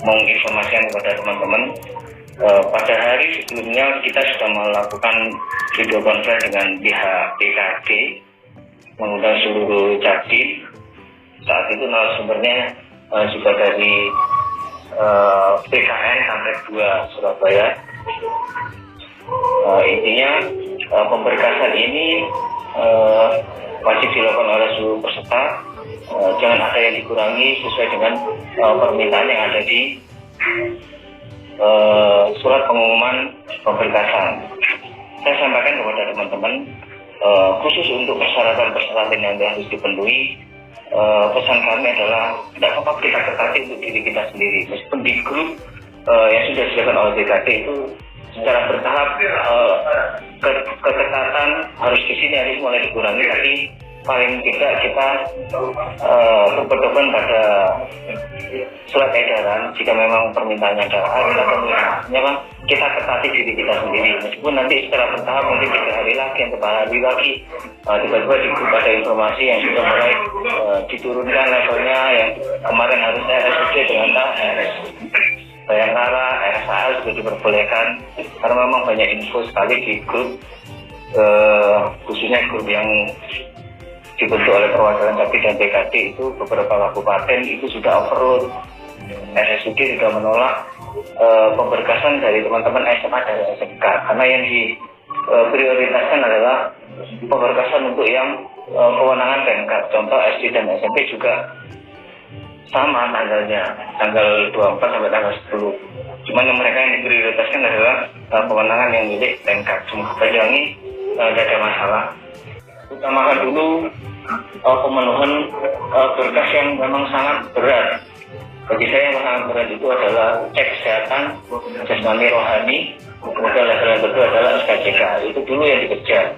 menginformasikan kepada teman-teman, pada hari sebelumnya kita sudah melakukan video conference dengan pihak BKD, mengundang seluruh Jakdim. Saat itu narasumbernya juga dari PKN sampai 2 Surabaya. Intinya pemberkasan ini wajib dilakukan oleh seluruh peserta, jangan ada yang dikurangi sesuai dengan permintaan yang ada di surat pengumuman pemberkasan. Saya sampaikan kepada teman-teman, khusus untuk persyaratan-persyaratan yang harus dipenuhi, pesan kami adalah tidak apa-apa kita ketati untuk diri kita sendiri. Meskipun di grup yang sudah disediakan oleh BKD itu secara bertahap keketatan harus di sini harus mulai dikurangi, tapi paling tidak kita berpedoman pada surat edaran. Jika memang permintaannya ada, kita ketati diri kita sendiri. Meskipun nanti secara bertahap mungkin 3 hari lagi atau 4 hari lagi tiba-tiba di grup ada informasi yang sudah mulai diturunkan levelnya, yang kemarin harusnya RSUD dengan RS Bayangkara, RSAL juga diperbolehkan, karena memang banyak info sekali di grup, khususnya grup yang dibentuk oleh perwakilan Jakti dan BKD itu beberapa kabupaten itu sudah overload. RSUD sudah menolak pemberkasan dari teman-teman SMA dan SMK, karena yang diprioritaskan adalah pemberkasan untuk yang kewenangan Pemkab. Contoh SD dan SMP juga sama tanggalnya, tanggal 24 sampai tanggal 10. Cuman yang mereka yang diprioritaskan adalah kewenangan yang milik Pemkab. Semoga ini tidak ada masalah. Utamakan dulu pemenuhan berkas yang memang sangat berat. Bagi saya yang sangat berat itu adalah cek kesehatan jasmani rohani, kemudian level yang kedua adalah SKCK. Itu dulu yang dikejar.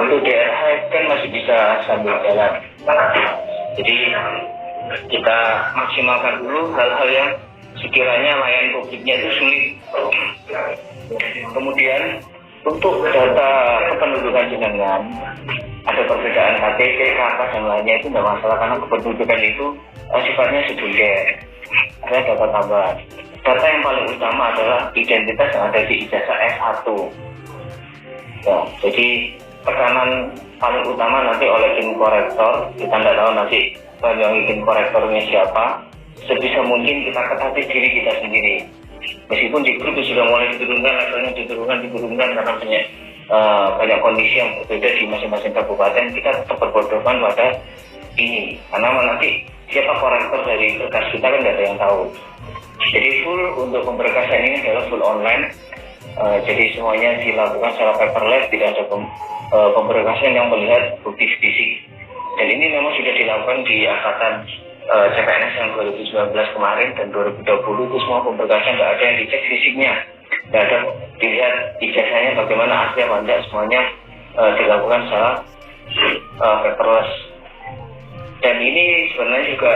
Untuk DRH kan masih bisa sambil jalan. Jadi kita maksimalkan dulu hal-hal yang sekiranya layanan publiknya itu sulit. Kemudian untuk data kependudukan jenengan, ada perbedaan KTP, KK dan lainnya itu tidak masalah, karena kependudukan itu sifatnya sekunder, ada data tambahan. Data yang paling utama adalah identitas yang ada di ijazah S1. Ya, jadi tekanan paling utama nanti oleh tim korektor, kita tidak tahu nanti yang tim korektornya siapa. Sebisa mungkin kita ketati diri kita sendiri. Meskipun di grup sudah mulai diturunkan, levelnya diturunkan karena banyak kondisi yang berbeda di masing-masing kabupaten, kita tetap berpedoman pada ini, karena nanti siapa korektor dari berkas kita kan tidak ada yang tahu. Jadi full untuk pemberkasan ini adalah full online, jadi semuanya dilakukan secara paperless, tidak ada pemberkasan yang melihat bukti fisik. Dan ini memang sudah dilakukan di angkatan CPNS yang 2019 kemarin dan 2020 itu semua pemberkasan tidak ada yang dicek fisiknya, tidak ada dilihat ijazahnya bagaimana asli apa tidak, semuanya dilakukan secara paperless. Dan ini sebenarnya juga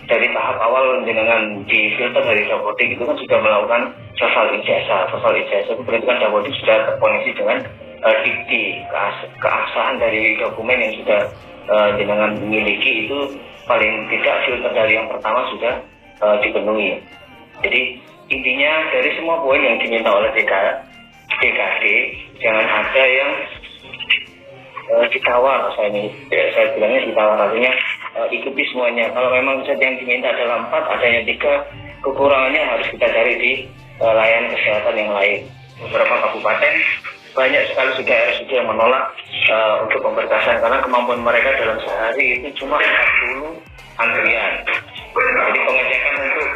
dari tahap awal dengan di filter dari Dapodik itu kan sudah melakukan sosial ijazah. Sosial ijazah itu berarti kan Dapodik sudah terkoneksi dengan dikti, keabsahan dari dokumen yang sudah jenengan miliki itu paling tidak filter dari yang pertama sudah dipenuhi. Jadi intinya dari semua poin yang diminta oleh BKD, jangan ada yang ditawar. Saya bilangnya ditawar, artinya ikuti semuanya. Kalau memang saja yang diminta adalah 4, adanya 3, kekurangannya harus kita cari di layanan kesehatan yang lain. Beberapa kabupaten banyak sekali sudah RSUD yang menolak untuk pemberkasan, karena kemampuan mereka dalam sehari itu cuma 40 antrian. Jadi pengecekan untuk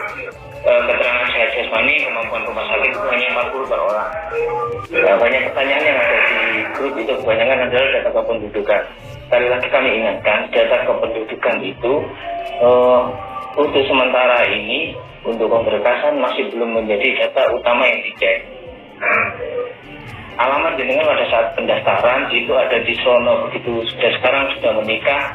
keterangan sehat jasmani, kemampuan rumah sakit itu hanya 40 per orang. Banyak pertanyaan yang ada di grup itu kebanyakan adalah data kependudukan. Sekali lagi kami ingatkan, data kependudukan itu untuk sementara ini untuk pemberkasan masih belum menjadi data utama yang dicek. Alamat jenengan pada saat pendaftaran itu ada di Sono, begitu sekarang sudah menikah,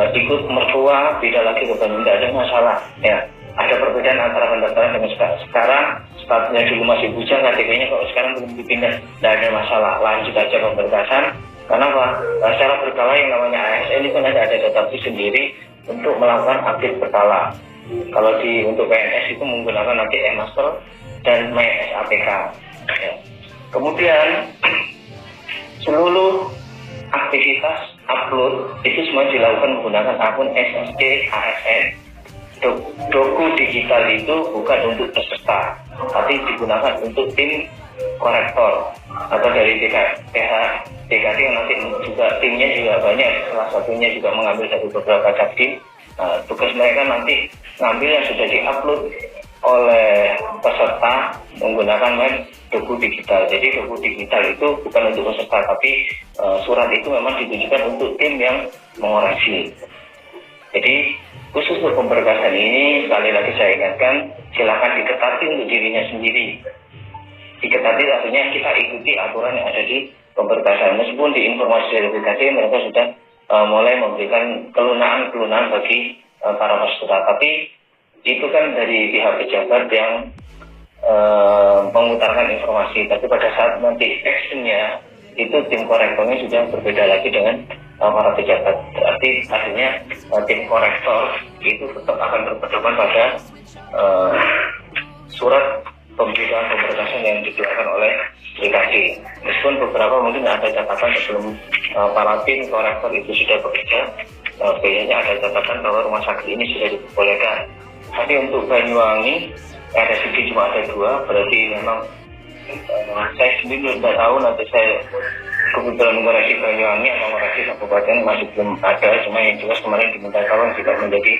ikut mertua, beda lagi kebanyakan, tidak ada masalah. Ya, ada perbedaan antara pendaftaran dengan sekarang. Statusnya dulu masih bujang, KTP-nya kalau sekarang belum dipindah, tidak ada masalah. Lanjut aja pemberkasan. Karena apa? Secara berkala yang namanya ASN itu kan ada database sendiri untuk melakukan update berkala. Kalau untuk PNS itu menggunakan nanti e-master dan MySAPK. Ya. Kemudian seluruh aktivitas upload itu semua dilakukan menggunakan akun SSD ASN. Doku digital itu bukan untuk peserta, tapi digunakan untuk tim korektor atau dari DKT yang nanti juga timnya juga banyak, salah satunya juga mengambil dari beberapa tim. Tugas mereka nanti ngambil yang sudah diupload oleh peserta menggunakan doku digital. Jadi doku digital itu bukan untuk peserta, tapi surat itu memang ditujukan untuk tim yang mengoreksi. Jadi khusus untuk pemberkasan ini, sekali lagi saya ingatkan, silakan diketati untuk dirinya sendiri. Diketati artinya kita ikuti aturan yang ada di pemberkasan. Meskipun di informasi dari BKD mereka sudah mulai memberikan kelunaan bagi para peserta, tapi itu kan dari pihak pejabat yang mengutarakan informasi. Tapi pada saat nanti actionnya itu tim korektornya sudah berbeda lagi dengan para pejabat. Berarti artinya tim korektor itu tetap akan berpedoman pada surat pemberitahuan pemberkasan yang dikeluarkan oleh BKD. Meskipun beberapa mungkin ada catatan sebelum para tim korektor itu sudah bekerja, biasanya ada catatan bahwa rumah sakit ini sudah dibolehkan. Tapi untuk Banyuwangi RSUD cuma ada 2, berarti memang saya sendiri tidak tahu, nanti saya kebetulan mengoreksi Banyuwangi atau mengoreksi kabupaten masih belum ada. Cuma yang jelas kemarin diminta tolong juga menjadi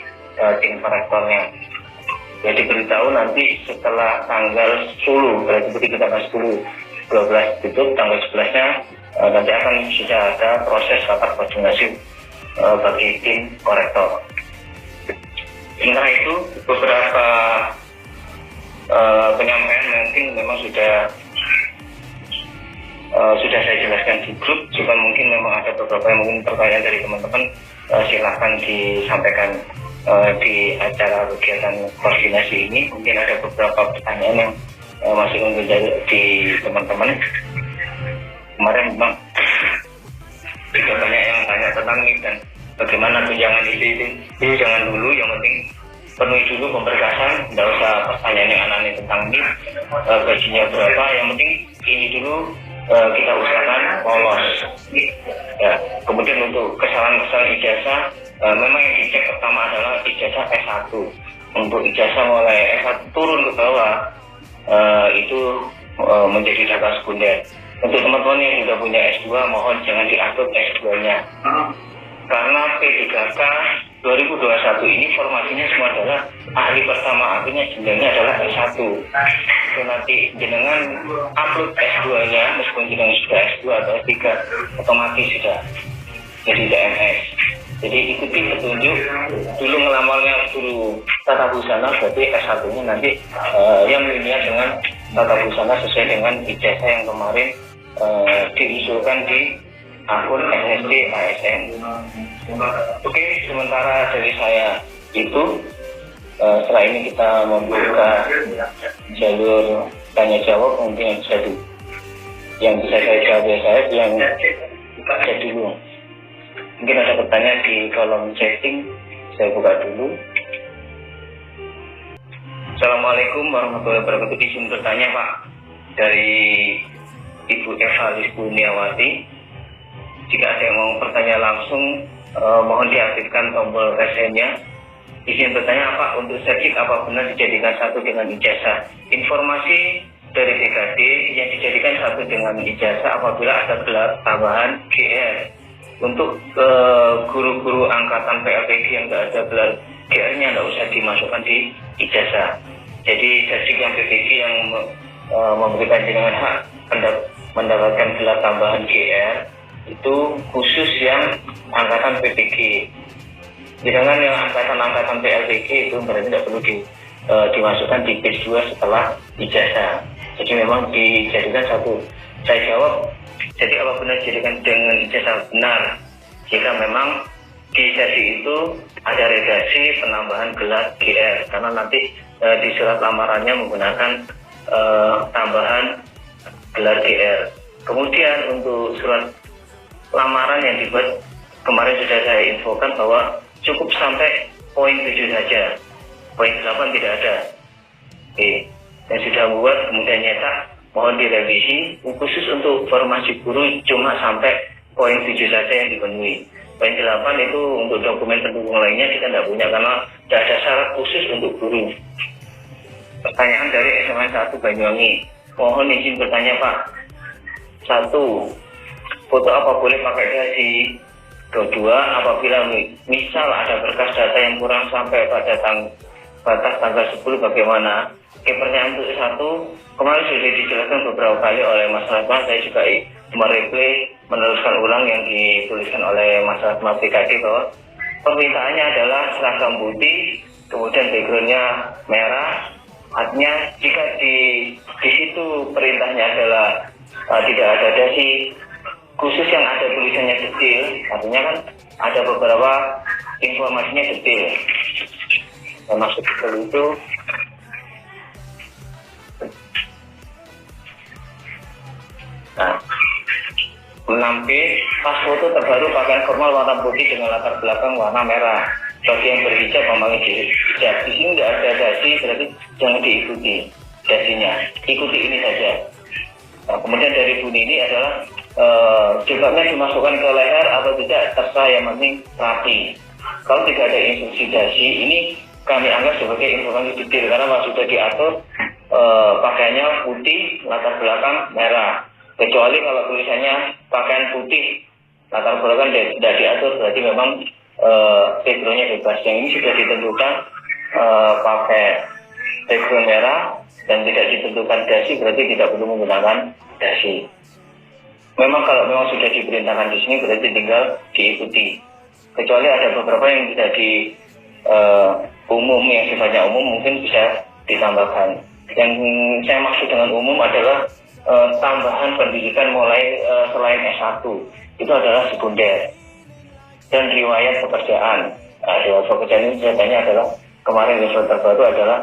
tim korektornya. Jadi beritahu nanti setelah tanggal 10, berarti kita tanggal 10, 12 tutup, tanggal 11-nya nanti akan sudah ada proses rapat koordinasi bagi tim korektor. Sementara itu beberapa penyampaian nanti memang sudah saya jelaskan di grup. Jika mungkin memang ada beberapa yang mungkin pertanyaan dari teman-teman, silahkan disampaikan di acara kegiatan koordinasi ini. Mungkin ada beberapa pertanyaan yang masih mungkin di teman-teman. Kemarin memang juga banyak yang tanya tentang ini dan bagaimana tunjangan itu jangan dulu, yang penting penuhi dulu pemberkasan, tidak usah pertanyaan yang aneh tentang ini gajinya berapa, yang penting ini dulu kita usahakan lolos. Ya, kemudian untuk kesalahan-kesalahan ijazah, memang yang dicek pertama adalah ijazah S1. Untuk ijazah mulai S1 turun ke bawah itu menjadi data sekunder. Untuk teman-teman yang sudah punya S2, mohon jangan diupload S2-nya. Karena P3K 2021 ini formasinya semua adalah ahli pertama, artinya jenjangnya adalah S1. Itu nanti jenengan upload S2-nya, meskipun jenengan sudah S2 atau S3, otomatis sudah jadi DMS. Jadi ikuti petunjuk, dulu ngelamarnya dulu tata busana, berarti S1-nya nanti yang linear dengan tata busana sesuai dengan ijazah yang kemarin diusulkan di akun SSD ASN. Oke, sementara dari saya itu, setelah ini kita membuka jalur tanya jawab. Mungkin yang bisa saya jawab saya yang baca dulu. Mungkin ada pertanyaan di kolom chatting, saya buka dulu. Assalamualaikum warahmatullahi wabarakatuh. Izin bertanya Pak, dari Ibu Eva Lisbuniawati. Jika ada yang mau bertanya langsung, mohon diaktifkan tombol raise-nya. Izin bertanya Pak, untuk sertif apa benar dijadikan satu dengan ijazah? Informasi dari BKD yang dijadikan satu dengan ijazah apabila ada gelar tambahan GR. Untuk guru-guru angkatan PLPG yang tidak ada gelar GR-nya tidak usah dimasukkan di ijazah. Jadi sertif yang PPG yang memberikan jenengan hak mendapatkan gelar tambahan GR itu khusus yang angkatan PPG. Sedangkan yang angkatan PLPG itu berarti tidak perlu dimasukkan di page 2 setelah ijazah. Jadi memang dijadikan satu. Saya jawab, jadi apa benar dijadikan dengan ijazah? Benar. Jika memang di ijazah itu ada redaksi penambahan gelar GR, karena nanti di surat lamarannya menggunakan tambahan gelar GR. Kemudian untuk surat lamaran yang dibuat kemarin sudah saya infokan bahwa cukup sampai poin 7 saja. Poin 8 tidak ada. Oke. Yang sudah membuat kemudian nyetak, mohon direvisi. Khusus untuk formasi guru cuma sampai poin 7 saja yang dipenuhi. Poin 8 itu untuk dokumen pendukung lainnya kita tidak punya karena tidak ada syarat khusus untuk guru. Pertanyaan dari SMA 1 Banyuwangi. Mohon izin bertanya Pak. 1. Foto apa boleh pakai dasi? 2. Apabila misal ada berkas data yang kurang sampai pada batas tanggal 10 bagaimana? Oke, pertanyaan untuk 1, kemarin sudah dijelaskan beberapa kali oleh Mas Ratma. Saya juga meneruskan ulang yang dituliskan oleh Mas Ratma PKD bahwa permintaannya adalah seragam putih, kemudian backgroundnya merah. Artinya jika di situ perintahnya adalah tidak ada dasi khusus yang ada tulisannya detail, artinya kan ada beberapa informasinya detail. Yang maksud detail itu nah, 6B, pas foto terbaru pakaian formal warna putih dengan latar belakang warna merah. Bagi yang berhijab memakai hijab. Di sini nggak ada dasi, berarti jangan diikuti dasinya. Ikuti ini saja. Nah, kemudian dari bunyi ini adalah jilbabnya dimasukkan ke leher atau tidak, terserah, yang penting rapi. Kalau tidak ada instruksi dasi, ini kami anggap sebagai informasi detail karena sudah diatur pakaiannya putih, latar belakang merah. Kecuali kalau tulisannya pakaian putih, latar belakang tidak diatur, berarti memang backgroundnya bebas. Yang ini sudah ditentukan pakai background merah dan tidak ditentukan dasi, berarti tidak perlu menggunakan dasi. Memang kalau memang sudah diperintahkan di sini berarti tinggal diikuti. Kecuali ada beberapa yang tidak di umum, yang sifatnya umum mungkin bisa ditambahkan. Yang saya maksud dengan umum adalah tambahan pendidikan mulai selain S1 itu adalah sekunder dan riwayat pekerjaan. Nah, riwayat pekerjaan ini ceritanya adalah kemarin yang terbaru adalah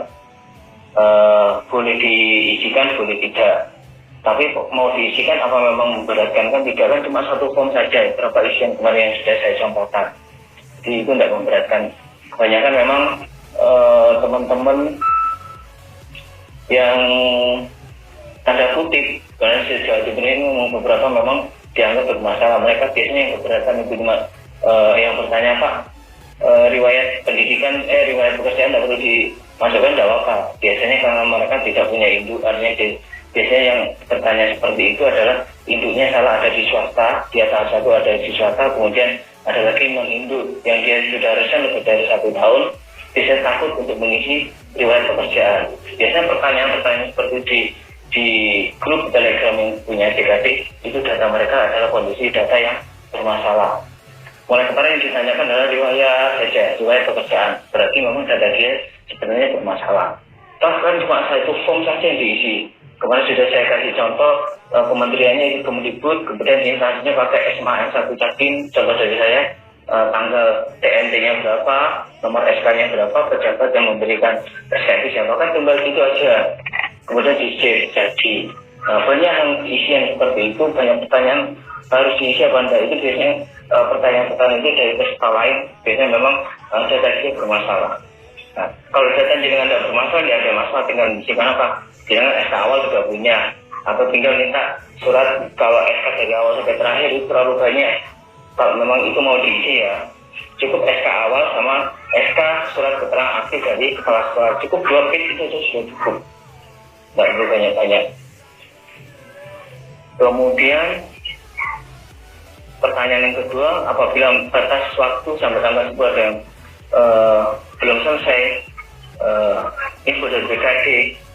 boleh diisikan, boleh tidak. Tapi mau diisikan apa memang memberatkan? Kan tidak, kan cuma satu form saja, berapa isian kemarin yang sudah saya contohkan. Jadi itu tidak memberatkan. Kebanyakan memang teman-teman yang tanda kutip, karena sejauh ini beberapa memang dianggap bermasalah. Mereka biasanya yang keberatan itu cuma yang bertanya Pak, riwayat pendidikan, riwayat pekerjaan tidak perlu dimasukkan, tidak apa. Biasanya karena mereka tidak punya induk, artinya biasanya yang bertanya seperti itu adalah induknya salah, ada di swasta, dia tahap 1 ada di swasta, kemudian ada lagi non-induk yang dia sudah resign lebih dari 1 tahun, bisa takut untuk mengisi riwayat pekerjaan. Biasanya pertanyaan-pertanyaan seperti di grup Telegram yang punya DKT, itu data mereka adalah kondisi data yang bermasalah. Mulai kemarin yang ditanyakan adalah riwayat saja, riwayat pekerjaan. Berarti memang data dia sebenarnya bermasalah. Toh kan cuma satu form saja yang diisi. Kemarin sudah saya kasih contoh, kementeriannya itu Kemendikbud, kemudian instansinya pakai SMA 1 Cakin, contoh dari saya, tanggal TNT-nya berapa, nomor SK-nya berapa, pejabat yang memberikan SK itu siapa, kan tinggal itu aja. Kemudian jadi banyak yang isian seperti itu, banyak pertanyaan harus diisi apa enggak, itu biasanya pertanyaan-pertanyaan itu dari peserta lain, biasanya memang data dia bermasalah. Nah, kalau data jenengan tidak bermasalah, tidak ada masalah, tinggal diisikan apa? Jenengan SK awal sudah punya, atau tinggal minta surat, kalau SK dari awal sampai terakhir itu terlalu banyak. Kalau memang itu mau diisi ya, cukup SK awal sama SK surat keterangan aktif dari kepala sekolah, cukup 2 page itu sudah cukup, tidak perlu banyak-banyak. Kemudian pertanyaan yang kedua, apabila batas waktu sampai tanggal 10 ada yang belum selesai, info dari BKD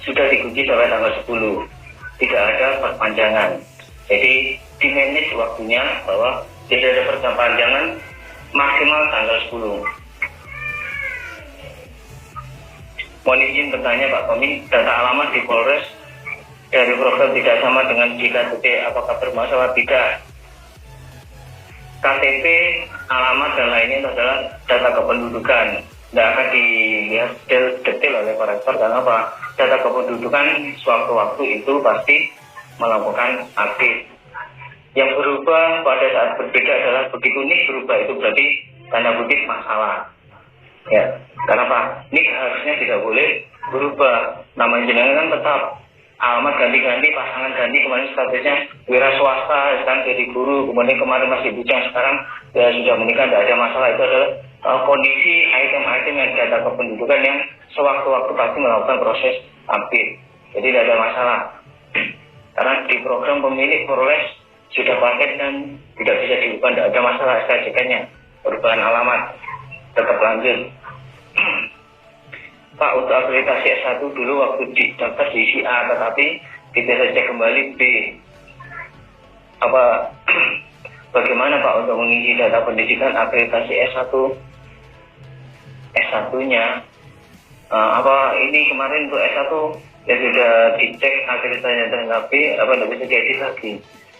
sudah dikunci sampai tanggal 10, tidak ada perpanjangan. Jadi di manage waktunya bahwa tidak ada perpanjangan maksimal tanggal 10. Mohon izin bertanya Pak Tommy, data alamat di Polres dari profil tidak sama dengan JKT, apakah bermasalah? Tidak. KTP, alamat dan lainnya itu adalah data kependudukan. Tidak akan dilihat detail oleh korektor karena apa? Data kependudukan sewaktu-waktu itu pasti melakukan update. Yang berubah pada saat berbeda adalah begitu nik berubah, itu berarti tanda kutip masalah. Ya, karena Pak, ini harusnya tidak boleh berubah. Nama jenengan kan tetap, alamat ganti-ganti, pasangan ganti, kemarin statusnya wira swasta, sekarang jadi guru, kemudian kemarin masih bujang, sekarang ya sudah menikah, tidak ada masalah. Itu adalah kondisi item-item yang data kependudukan yang sewaktu-waktu pasti melakukan proses update. Jadi tidak ada masalah. Karena di program pemilik peroleh sudah paket dan tidak bisa diubah, tidak ada masalah SKJK-nya. Perubahan alamat tetap lanjut. Pak, untuk akreditasi S1 dulu waktu daftar diisi A, tetapi kita saja kembali B. Bagaimana Pak untuk mengisi data pendidikan akreditasi S1? S1-nya ini kemarin untuk S1 ya sudah dicek akreditasinya terlengkapi, tidak bisa diedit lagi.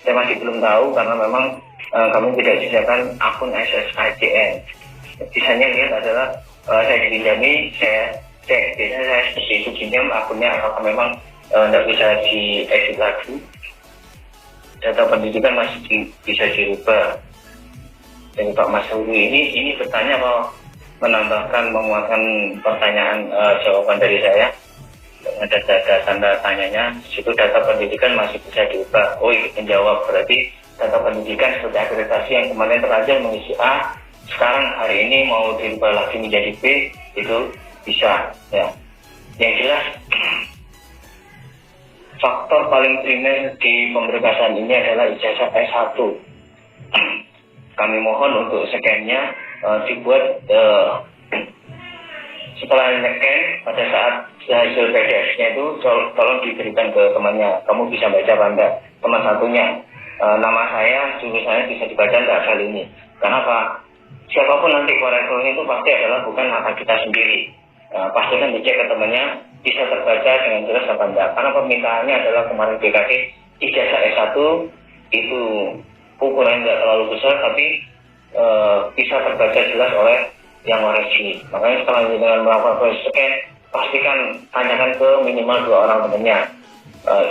Saya masih belum tahu karena memang kami tidak disediakan akun SSIJN. Sisanya lihat adalah saya dipinjami, saya cek, biasanya saya seperti itu pinjam akunnya apakah memang tidak bisa diedit lagi. Data pendidikan masih bisa dirubah. Jadi Pak Mas Huru ini bertanya mau menambahkan, menguatkan pertanyaan jawaban dari saya. Ada tanda tanyanya, situ data pendidikan masih bisa diubah. Oh, ikut menjawab, berarti data pendidikan seperti akreditasi yang kemarin terlanjur mengisi A, sekarang hari ini mau dirubah lagi menjadi B, itu bisa. Ya. Yang jelas, faktor paling primer di pemberkasan ini adalah ijazah S1. Kami mohon untuk scan-nya dibuat setelah scan pada saat hasil PDF-nya itu tolong diberikan ke temannya. Kamu bisa baca apa enggak? Teman satunya, nama saya, jurusannya bisa dibaca enggak kali ini? Kenapa? Siapapun nanti korekturnya itu pasti adalah bukan mata kita sendiri. Pastikan dicek ke temannya, bisa terbaca dengan jelas apa enggak. Karena permintaannya adalah kemarin BKD ijazah S1 itu ukurannya enggak terlalu besar, tapi bisa terbaca jelas oleh yang koreksi. Makanya setelah dengan melakukan proses scan, pastikan tanyakan ke minimal 2 orang temannya.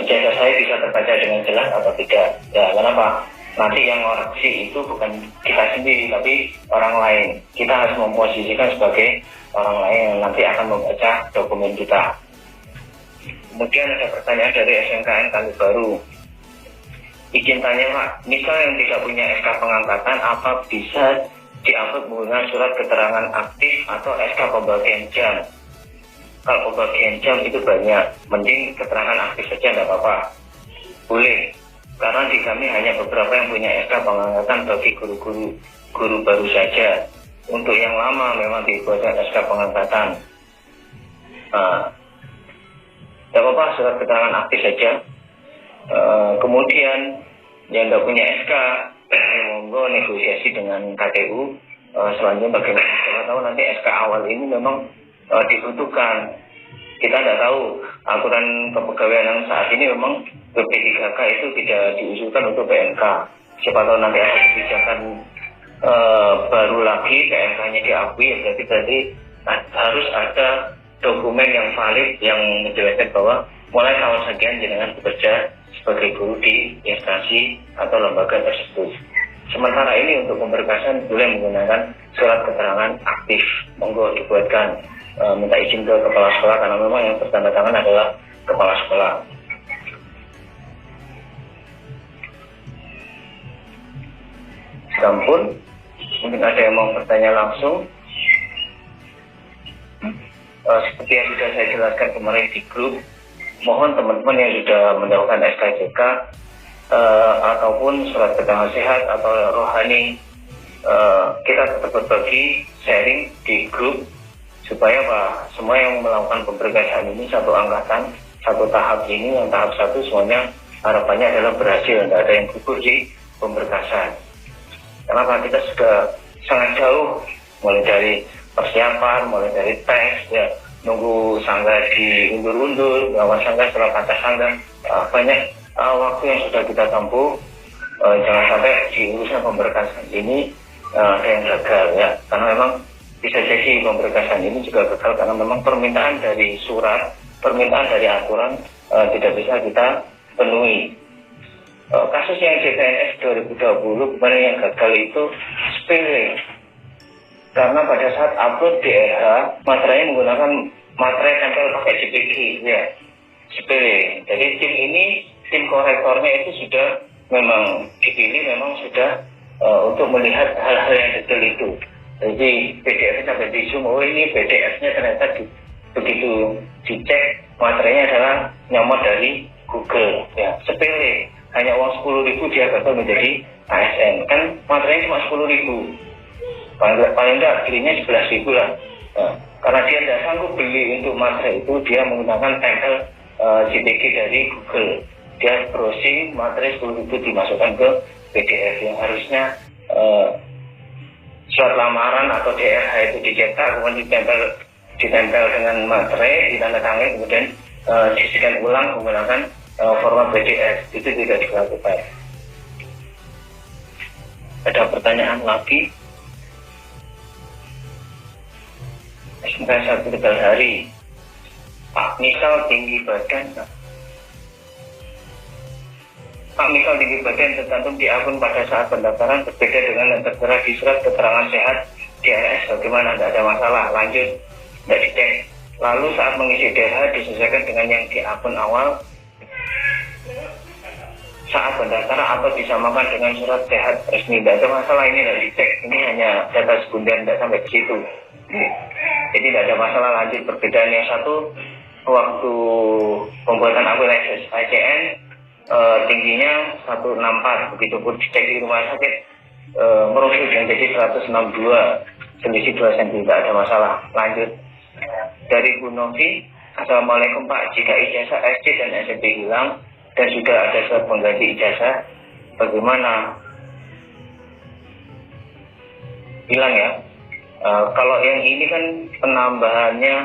Ijazah saya bisa terbaca dengan jelas atau tidak. Ya, kenapa? Nanti yang koreksi itu bukan kita sendiri, tapi orang lain. Kita harus memposisikan sebagai orang lain yang nanti akan membaca dokumen kita. Kemudian ada pertanyaan dari SMKN Kali Baru. Izin tanya Pak, misal yang tidak punya SK pengangkatan, apa bisa diangkut menggunakan surat keterangan aktif atau SK pembagian jam? Kalau pembagian jam itu banyak, mending keterangan aktif saja tidak apa-apa. Boleh, karena di kami hanya beberapa yang punya SK pengangkatan bagi guru baru saja. Untuk yang lama memang dibuatkan SK pengangkatan. Tidak apa-apa, surat keterangan aktif saja. Kemudian yang tidak punya SK, monggo negosiasi dengan KTU. Selanjutnya bagaimana? Kita tahu nanti SK awal ini memang dibutuhkan. Kita tidak tahu aturan kepegawaian yang saat ini memang P3K itu tidak diusulkan untuk PMK. Siapa tahu nanti ada kebijakan baru lagi PMK-nya diakui, berarti harus ada dokumen yang valid yang menjelaskan bahwa mulai tahun sekian jenengan bekerja sebagai guru di instansi atau lembaga tersebut. Sementara ini untuk pemberkasan boleh menggunakan surat keterangan aktif. Monggo dibuatkan, minta izin ke kepala sekolah karena memang yang bertanda tangan adalah kepala sekolah. Sampun, mungkin ada yang mau bertanya langsung. Seperti yang sudah saya jelaskan kemarin di grup, mohon teman-teman yang sudah mendapatkan SKJK ataupun surat keterangan sehat atau rohani, kita tetap berbagi sharing di grup supaya Pak, semua yang melakukan pemberkasan ini satu angkatan, satu tahap ini, yang tahap 1 semuanya harapannya adalah berhasil, tidak ada yang gugur di pemberkasan. Karena Pak, kita sudah sangat jauh, mulai dari persiapan, mulai dari tes, ya, nunggu sangga diundur-undur, ngawal sangga setelah kata sangga, banyak waktu yang sudah kita tempuh. Jangan sampai di urusan pemberkasan ini ada yang gagal, ya, karena memang bisa jadi pemberkasan ini juga gagal karena memang permintaan dari surat, permintaan dari aturan tidak bisa kita penuhi. Kasus yang CPNS 2020 kemarin yang gagal itu sepele. karena pada saat upload di RH materainya menggunakan materai tempel pakai JPG ya, sepele. Jadi tim korektornya itu sudah memang dipilih, memang sudah untuk melihat hal-hal yang detail itu. Jadi PDF sampai di zoom, oh ini PDF-nya ternyata begitu dicek materainya adalah nyomot dari Google ya, sepele, hanya uang 10.000 dia gagal menjadi ASN, kan materainya cuma 10.000, paling enggak belinya 11.000 lah. Nah, karena dia tidak sanggup beli untuk materai itu, dia menggunakan tempel JPG dari Google. Dia browsing materai 10.000 dimasukkan ke PDF yang harusnya surat lamaran atau DRH itu dicetak, kemudian ditempel dengan materai, ditandatangani, kemudian di-scan ulang menggunakan format PDF. Itu tidak dilakukan. Ada pertanyaan lagi? SMK 1 Tegal Hari, Pak Misal tinggi badan. Pak Misal tinggi badan tercantum di akun pada saat pendaftaran berbeda dengan yang tertera di surat keterangan sehat DRS. Bagaimana? Tidak ada masalah. Lanjut, tidak dicek. Lalu saat mengisi DRH disesuaikan dengan yang di akun awal saat pendaftaran atau disamakan dengan surat sehat resmi. Tidak ada masalah, ini tidak dicek. Ini hanya data sekunder, tidak sampai ke situ. Jadi tidak ada masalah. Lanjut, perbedaan yang satu, waktu pembuatan akun ICN tingginya 164, begitu pun dicek di rumah sakit merusut yang jadi 162, selisih 2 cm, tidak ada masalah. Lanjut, dari Bu Novi, Assalamualaikum Pak, jika ijazah SD dan SMP hilang dan sudah ada surat pengganti ijazah, bagaimana? Hilang ya? Kalau yang ini kan penambahannya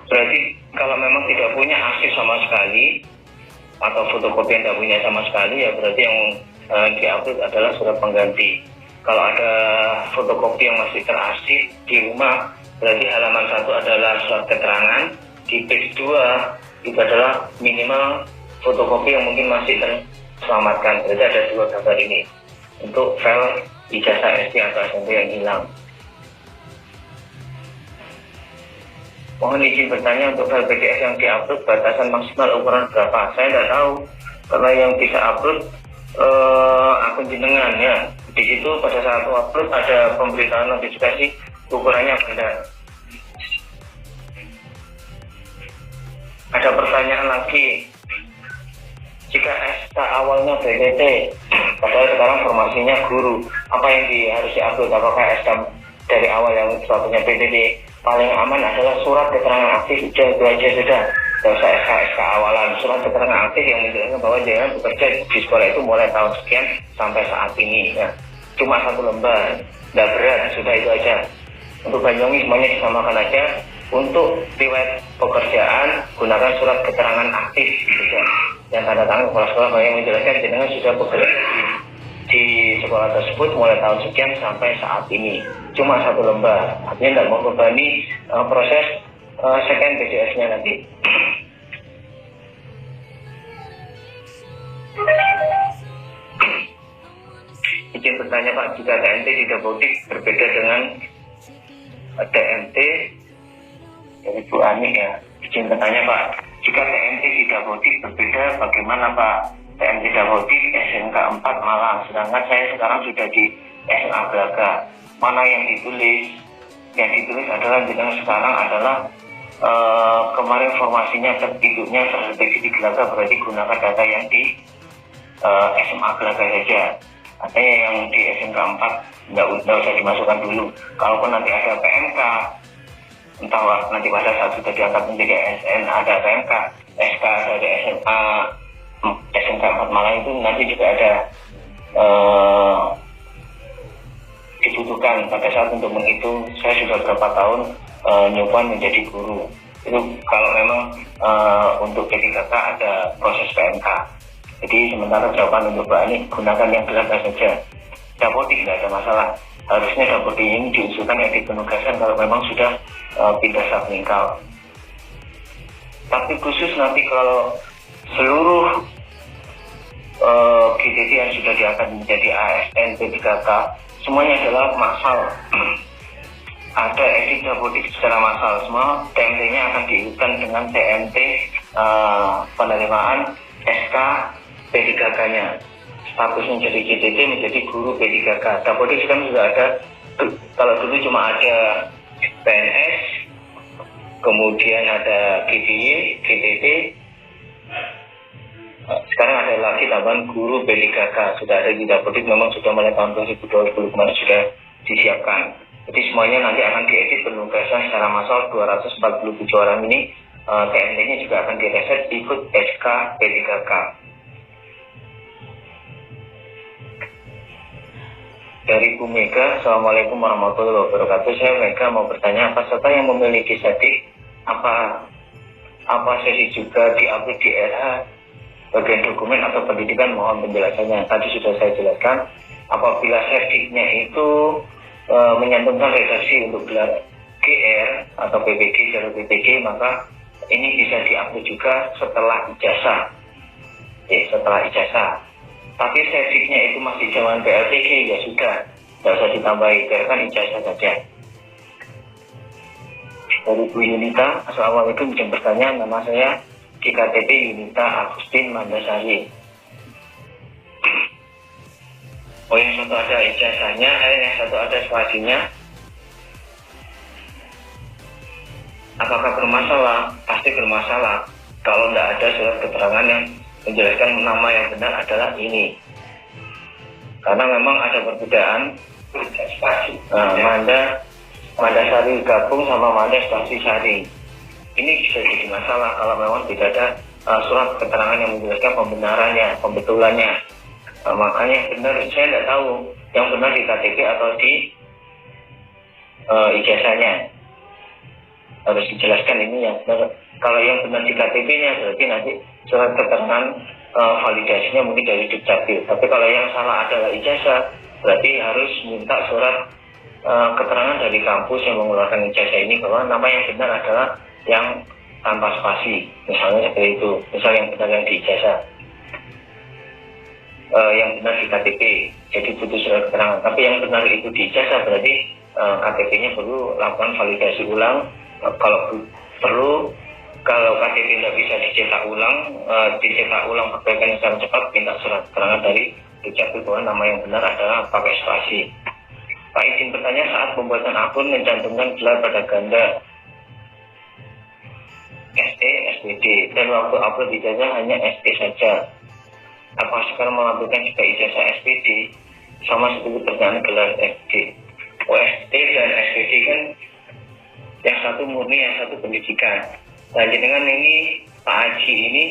berarti kalau memang tidak punya arsip sama sekali atau fotokopi yang tidak punya sama sekali, ya berarti yang diupload adalah surat pengganti. Kalau ada fotokopi yang masih terarsip di rumah, berarti halaman 1 adalah surat keterangan, di page 2 itu adalah minimal fotokopi yang mungkin masih terselamatkan. Berarti ada 2 gambar ini untuk file ijazah SD atau SMP yang hilang. Mohon izin bertanya, untuk file PDF yang diupload batasan maksimal ukuran berapa? Saya tidak tahu, karena yang bisa upload akun jenengan ya. Di situ pada saat upload ada pemberitahuan notifikasi ukurannya benda. Ada pertanyaan lagi, jika SK awalnya BPT, padahal sekarang formasinya guru, apa yang harus diupload? Apakah SK dari awal yang statusnya PTT? Paling aman adalah surat keterangan aktif, itu aja sudah. Tidak usah SK awalan, surat keterangan aktif yang menjelaskan bahwa jangan bekerja di sekolah itu mulai tahun sekian sampai saat ini ya. Cuma 1 lembar, tidak berat, sudah itu aja. Untuk Banyuwangi semuanya disamakan aja. Untuk riwayat pekerjaan gunakan surat keterangan aktif gitu ya. Yang tanda tangan kepala sekolah yang menjelaskan jenengan sudah bekerja di sekolah tersebut mulai tahun sekian sampai saat ini. Cuma 1 lembar, artinya tidak mau membebani proses second BCS-nya nanti. Izin bertanya Pak, jika TNT di Dapodik berbeda dengan TNT dari Bu Ani ya. Izin bertanya Pak, jika TNT di Dapodik berbeda bagaimana Pak? TNT Dapodik SMK 4 Malang, sedangkan saya sekarang sudah di SMA Braga. Mana yang ditulis? Yang ditulis adalah jenengan sekarang adalah kemarin formasinya tertiduknya terdeteksi di Braga, berarti gunakan data yang di SMA Braga saja. Artinya yang di SMK 4 nggak usah dimasukkan dulu. Kalaupun nanti ada PMK, entah nanti pada saat sudah diangkat menjadi ASN ada PMK, SK dari SMA SMK 4 Malang itu nanti juga ada dibutuhkan pada saat untuk menghitung saya sudah berapa tahun nyoba menjadi guru. Itu kalau memang untuk P3K ada proses PMK. Jadi sementara jawaban untuk Mbak Ani gunakan yang gelap saja. Dapodik tidak ada masalah. Harusnya Dapodik ini diusulkan etik penugasan kalau memang sudah pindah submingkal. Tapi khusus nanti kalau seluruh GDT yang sudah diangkat menjadi ASN P3K semuanya adalah massal. Ada edit dapodik secara massal, semua TMT-nya akan diikutkan dengan TMT penerimaan SK P3K-nya. Statusnya jadi GTT menjadi guru P3K. Dapodik sekarang juga ada. Kalau dulu cuma ada PNS, kemudian ada GDY, GTT. Sekarang ada lagi tambahan guru P3K. Sudah ada di dapodik, memang sudah mulai tahun 2020 kemarin sudah disiapkan. Jadi semuanya nanti akan diedit penugasan secara massal 247 orang ini. TMT-nya juga akan direset ikut SK P3K. Dari Bu Mega, Assalamualaikum warahmatullahi wabarakatuh. Saya Mega mau bertanya, peserta yang memiliki sedik apa sesi juga diupload di RH bagian dokumen atau pendidikan, mohon penjelasannya. Tadi sudah saya jelaskan, apabila sediknya itu menyantumkan redaksi untuk gelar GR atau PPG, jalur PPG, maka ini bisa diupload juga setelah ijazah. Setelah ijazah. Tapi sediknya itu masih zaman PLTG, ya sudah, tidak usah ditambahi, biarkan ijazah saja. Dari Bu Yunita, Assalamualaikum, izin bertanya, nama saya KTP Yunita Agustin Mandasari. Oh, yang satu ada ijazahnya, yang satu ada spasinya. Apakah bermasalah? Pasti bermasalah. Kalau tidak ada surat keterangan yang menjelaskan nama yang benar adalah ini. Karena memang ada perbedaan. Mandasari gabung sama Manda Spasi Sari. Ini bisa jadi masalah kalau memang tidak ada surat keterangan yang menjelaskan pembenarannya, pembetulannya. Makanya benar, saya tidak tahu yang benar di KTP atau di ijazahnya. Harus dijelaskan ini yang benar. Kalau yang benar di KTP-nya berarti nanti surat keterangan validasinya mungkin dari Dukcapil. Tapi kalau yang salah adalah ijazah, berarti harus minta surat keterangan dari kampus yang mengeluarkan ijazah ini bahwa nama yang benar adalah yang tanpa spasi. Misalnya seperti itu. Misalnya yang benar yang di ijazah. Yang benar di KTP, jadi butuh surat keterangan. Tapi yang benar itu di ijazah berarti KTP-nya perlu lakukan validasi ulang. Kalau KTP tidak bisa dicetak ulang perbaikan yang secara cepat, minta surat keterangan dari Dukcapil bahwa nama yang benar adalah pakai spasi. Pak izin bertanya, saat pembuatan akun mencantumkan gelar pada ganda SE, SPD, dan waktu upload ijazah hanya SE saja. Apakah sekarang melampirkan juga ijazah SPD sama seperti pertanyaan gelar SD? OSD dan SPD kan yang satu murni, yang satu pendidikan. Nah, dengan ini Pak Haji ini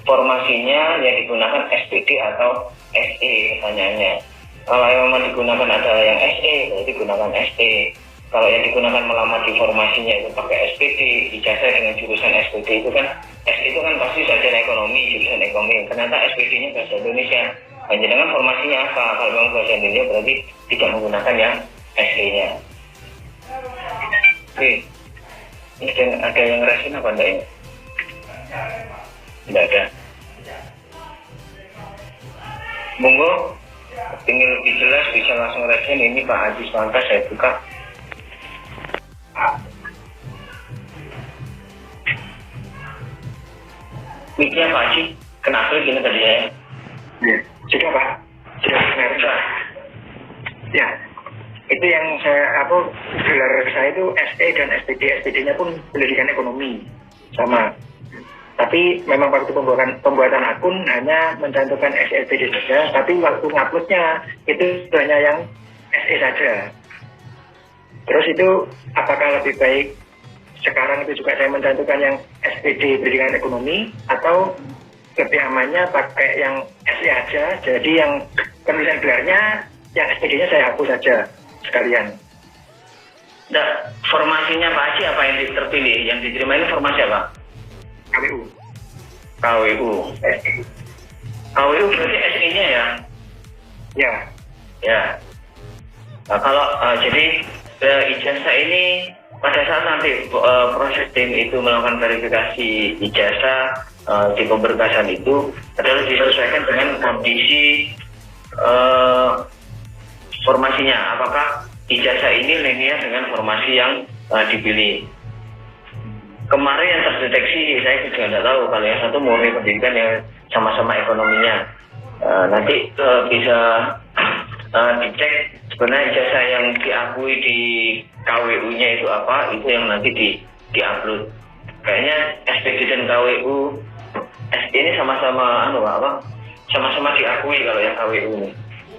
formasinya yang digunakan SPD atau SE pertanyaannya. Kalau yang memang digunakan adalah yang SE, berarti gunakan SE. Kalau yang digunakan melamar di formasinya itu pakai SPD, ijazah dengan jurusan SPD itu kan, SE itu kan pasti sarjana ekonomi, jurusan ekonomi. Ternyata SPD-nya bahasa Indonesia. Nah, dengan formasinya apa? Kalau memang bahasa Indonesia berarti tidak menggunakan yang SE-nya. Oke. Ini ada yang ngerasin apa enggak ini? Tidak ada. Monggo, ingin lebih jelas bisa langsung ngerasin ini Pak Haji Swanta, saya buka. Miknya Pak Haji, kenapa gini tadi ya? Sudah Pak, sudah. Ya. Itu yang gelar saya itu SE dan SPD. SPD-nya pun pendidikan ekonomi sama. Tapi memang waktu pembuatan akun hanya mencantumkan SE SPD saja, tapi waktu nguploadnya itu hanya yang SE saja. Terus itu apakah lebih baik sekarang itu juga saya mencantumkan yang SPD pendidikan ekonomi, atau lebih amannya pakai yang SE aja, jadi yang penulisan gelarnya yang SPD-nya saya hapus saja sekalian. Nah, formasinya Pak Haji apa yang terpilih? Yang diterima ini formasi apa? KWU. KWU berarti SI-nya ya? Ya. Nah, kalau jadi ijazah ini pada saat nanti proses tim itu melakukan verifikasi ijazah di pemberkasan itu adalah disesuaikan dengan kondisi formasinya, apakah ijazah ini linear dengan formasi yang dipilih. Kemarin yang terdeteksi, saya juga tidak tahu kalau yang satu murni pendidikan yang sama-sama ekonominya. Nanti bisa dicek sebenarnya ijazah yang diakui di KWU-nya itu apa, itu yang nanti di-upload. Kayaknya SPG dan KWU ini sama-sama sama-sama diakui kalau yang KWU ini.